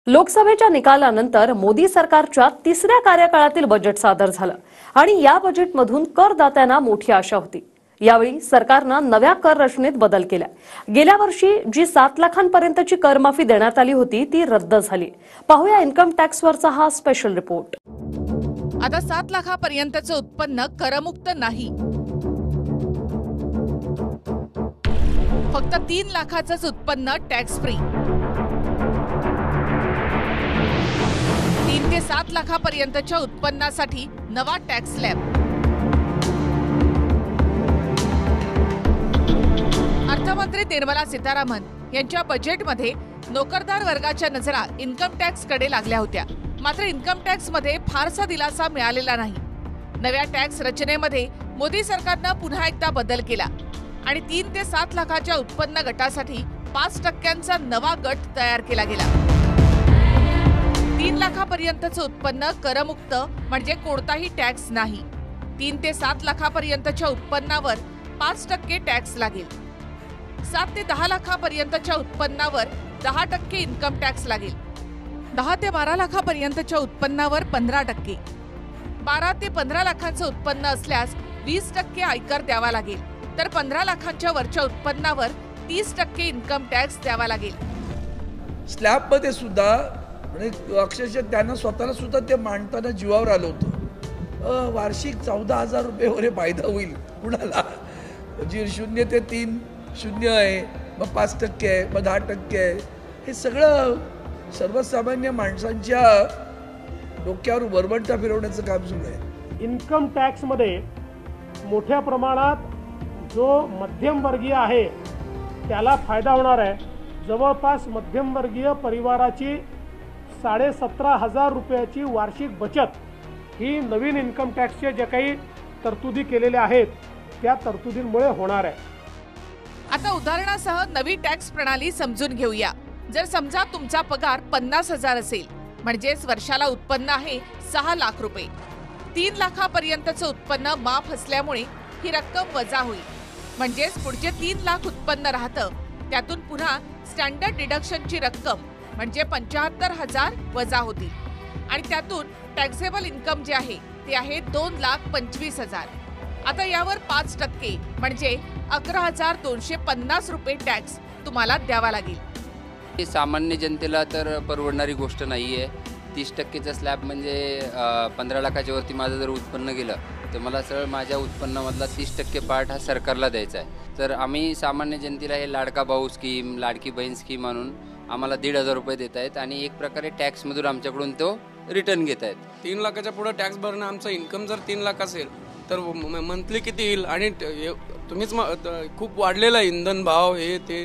लोकसभेच्या निकालानंतर मोदी सरकारच्या तिसऱ्या कार्यकाळातील बजेट सादर झालं आणि या बजेटमधून करदात्यांना मोठी आशा होती। यावेळी सरकारनं नव्या कर रचनेत बदल केला। गेल्या वर्षी जी 7 लाखांपर्यंतची करमाफी देण्यात आली होती ती रद्द झाली। पाहूया इन्कम टॅक्सवरचा हा स्पेशल रिपोर्ट। आता 7 लाखापर्यंतचं उत्पन्न करमुक्त नाही, फक्त 3 लाखाचंच उत्पन्न टॅक्स फ्री। 3 ते 7 लाखापर्यंतच्या उत्पन्नासाठी नवा टॅक्स स्लॅब। अर्थमंत्री निर्मला सीतारामन यांच्या बजेटमध्ये नोकरदार वर्गाच्या नजरा इन्कम टॅक्स कडे लागल्या होत्या। मात्र इन्कम टॅक्स मध्ये फारसा दिलासा मिळालेला नाही। नव्या टॅक्स रचनेमध्ये मोदी सरकारनं पुन्हा एकदा बदल केला आणि 3 ते 7 लाखाच्या उत्पन्न गटासाठी 5% नवा गट तयार केला गेला। 3 लाखापर्यंतचं उत्पन्न करमुक्त म्हणजे कोणताही टॅक्स नाही। 3 ते 7 लाखापर्यंतच्या उत्पन्नावर 5% टॅक्स लागेल। 7 ते 10 लाखापर्यंतच्या उत्पन्नावर 10% इन्कम टॅक्स लागेल। 10 ते 12 लाखापर्यंतच्या उत्पन्नावर 15%, 12 ते 15 लाखांचं उत्पन्न असल्यास 20% आयकर द्यावा लागेल, तर 15 लाखांच्या वरच्या उत्पन्नावर 30% इन्कम टॅक्स द्यावा लागेल। स्लॅबमध्ये सुद्धा म्हणजे अक्षरशः त्यांना स्वतःला सुद्धा ते मांडताना जीवावर आलं होतं। वार्षिक 14,000 रुपये वगैरे फायदा होईल कुणाला, जी 0 ते 3 0 आहे, मग 5% आहे, मग 10% आहे। हे सगळं सर्वसामान्य माणसांच्या डोक्यावर वरवंटा फिरवण्याचं काम सुरू आहे। इन्कम टॅक्समध्ये मोठ्या प्रमाणात जो मध्यमवर्गीय आहे त्याला फायदा होणार आहे। जवळपास मध्यमवर्गीय परिवाराची 17,500 रुपयाची वार्षिक बचत ही नवीन इन्कम टॅक्सचे जे काही तरतुदी केलेल्या आहेत त्या तरतुदींमुळे होणार आहे। आता उदाहरणासह नवी टॅक्स प्रणाली समजून घेऊया। जर समजा तुमचा पगार 50,000 असेल, म्हणजेच वर्षाला उत्पन्न आहे 6 लाख रुपये। 3 लाखापर्यंतचं उत्पन्न माफ असल्यामुळे ही रक्कम वजा होईल, म्हणजेच पुढचे 3 लाख उत्पन्न राहतं, त्यातून पुन्हा स्टँडर्ड डिडक्शनची रक्कम म्हणजे 75,000 वजा होती आणि त्यातून टॅक्सेबल इन्कम जे आहे ते आहे 2,25,000। आता यावर 5% म्हणजे 11,250 रुपये टॅक्स तुम्हाला द्यावा लागेल। सामान्य जनतेला तर परवडणारी गोष्ट नाहीये। 30%चा स्लॅब म्हणजे 15 लाखाच्या वरती माझं जर उत्पन्न गेलं तर मला सरळ माझ्या उत्पन्नामधला 30% पार्ट हा सरकारला द्यायचा आहे। तर आम्ही सामान्य जनतेला हे लाडका भाऊ स्कीम, लाडकी बहीण स्कीम आणून आम्हाला 1,500 रुपये देत आहेत आणि एक प्रकारे टॅक्समधून आमच्याकडून तो रिटर्न घेत आहेत। 3 लाखाच्या पुढे टॅक्स भरणं, आमचं इन्कम जर 3 लाख असेल तर मंथली किती येईल? आणि तुम्हीच खूप वाढलेला आहे इंधन भाव, हे ते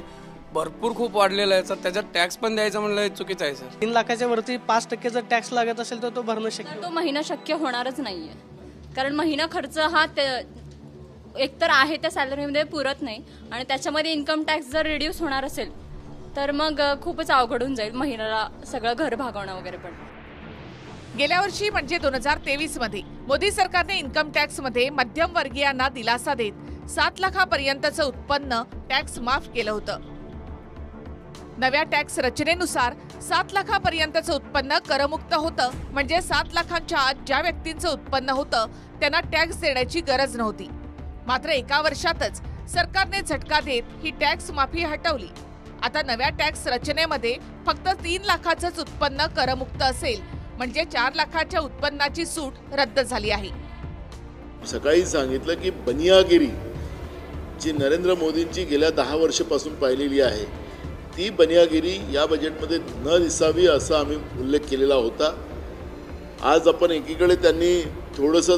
भरपूर खूप वाढलेला आहे, तर त्याच्यात टॅक्स पण द्यायचं म्हणलं चुकीचं आहे सर। 3 लाखाच्या वरती 5% जर टॅक्स लागत असेल तर तो भरणं शक्य, तो महिना शक्य होणारच नाहीये। कारण महिना खर्च हा एकतर आहे त्या सॅलरीमध्ये पुरत नाही आणि त्याच्यामध्ये इन्कम टॅक्स जर रिड्यूस होणार असेल तर मग खूपच अवघड होऊन जाईल महिन्याला सगळं घर भागवणं वगैरे। पण गेल्या वर्षी म्हणजे 2023 मध्ये मोदी सरकारने इन्कम टॅक्स मध्ये मध्यम वर्गीयांना दिलासा देत 7 लाखापर्यंतचं उत्पन्न टॅक्स माफ केलं होतं। नव्या टॅक्स रचनेनुसार 7 लाखापर्यंतचं उत्पन्न करमुक्त होतं, म्हणजे 7 लाखांच्या आत ज्या व्यक्तींचं उत्पन्न होतं त्यांना टॅक्स देण्याची गरज नव्हती। मात्र एका वर्षातच सरकारने झटका देत ही टॅक्स माफी हटवली। आता नव्या टॅक्स रचनेमध्ये फक्त 3 लाखाचंच उत्पन्न करमुक्त असेल, म्हणजे 4 लाखाच्या उत्पन्नाची सूट रद्द झाली आहे। सकाळी सांगितलं की बनियागिरी जी नरेंद्र मोदींची गेल्या 10 वर्षापासून पाहिलेली आहे ती बनियागिरी या बजेटमध्ये न दिसावी असा आम्ही उल्लेख केलेला होता। आज आपण एकीकडे त्यांनी थोडंसं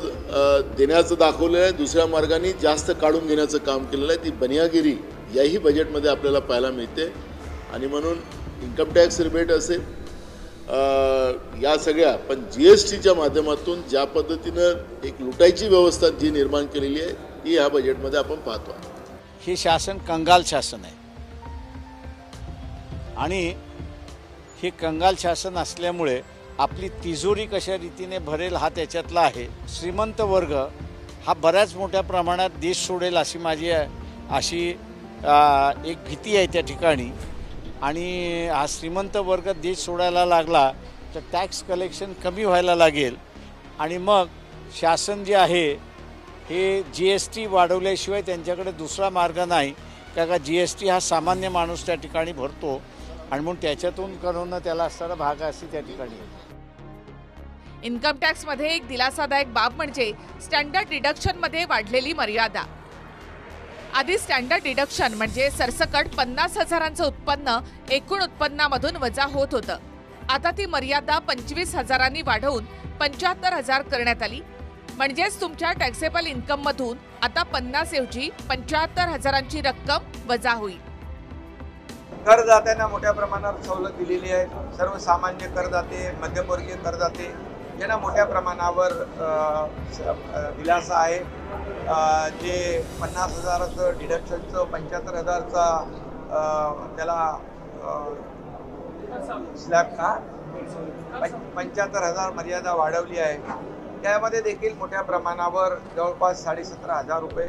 देण्याचं दाखवलेलं आहे, दुसऱ्या मार्गाने जास्त काढून घेण्याचं काम केलेलं आहे। ती बनियागिरी याही बजेटमध्ये आपल्याला पाहायला मिळते आणि म्हणून इन्कम टॅक्स रिबेट असेल या सगळ्या, पण GSTच्या माध्यमातून ज्या पद्धतीनं एक लुटायची व्यवस्था जी निर्माण केलेली आहे ती ह्या बजेटमध्ये आपण पाहतो। हे शासन कंगाल शासन आहे आणि हे कंगाल शासन असल्यामुळे आपली तिजोरी कशा रीतीने भरेल हा त्याच्यातला आहे। श्रीमंत वर्ग हा बऱ्याच मोठ्या प्रमाणात देश सोडेल अशी माझी एक भीती आहे त्या ठिकाणी। आणि हा श्रीमंत वर्ग देश सोडायला लागला तर टॅक्स कलेक्शन कमी व्हायला लागेल आणि मग शासन जे आहे हे GST वाढवल्याशिवाय त्यांच्याकडे दुसरा मार्ग नाही, का GST हा सामान्य माणूस त्या ठिकाणी भरतो आणि म्हणून त्याच्यातून करणं त्याला असणारा भाग असे त्या ठिकाणी. इन्कम टॅक्समध्ये एक दिलासादायक बाब म्हणजे स्टँडर्ड डिडक्शनमध्ये वाढलेली मर्यादा. आधी स्टँडर्ड डिडक्शन म्हणजे सरसकट 50,000चं उत्पन्न एकूण उत्पन्नामधून वजा होत होतं. आता ती मर्यादा 25,000नी वाढवून 75,000 करण्यात आली. म्हणजेच तुमच्या टॅक्सेबल इन्कममधून आता 50 ऐवजी 75,000ची रक्कम वजा होईल. करदात्यांना मोठ्या प्रमाणावर सवलत दिलेली आहे. सर्वसामान्य करदाते, मध्यमवर्गीय करदाते यांना मोठ्या प्रमाणावर दिलासा आहे. जे 50,000चं डिडक्शनचं 75,000चा त्याला स्लॅब 75,000 मर्यादा वाढवली आहे. त्यामध्ये देखील मोठ्या प्रमाणावर जवळपास 17,500 रुपये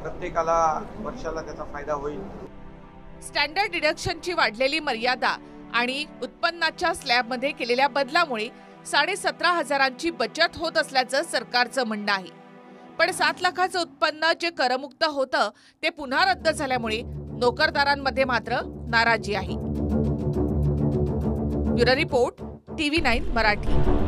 प्रत्येकाला वर्षाला त्याचा फायदा होईल. स्टँडर्ड डिडक्शनची वाढलेली मर्यादा आणि उत्पन्नाच्या स्लॅबमध्ये केलेल्या बदलामुळे 17,500ची बचत होत असल्याचं सरकारचं म्हणणं आहे. पण 7 लाखाचं उत्पन्न जे करमुक्त होतं ते पुन्हा रद्द झाल्यामुळे नोकरदारांमध्ये मात्र नाराजी आहे. Bureau report, TV9 Marathi.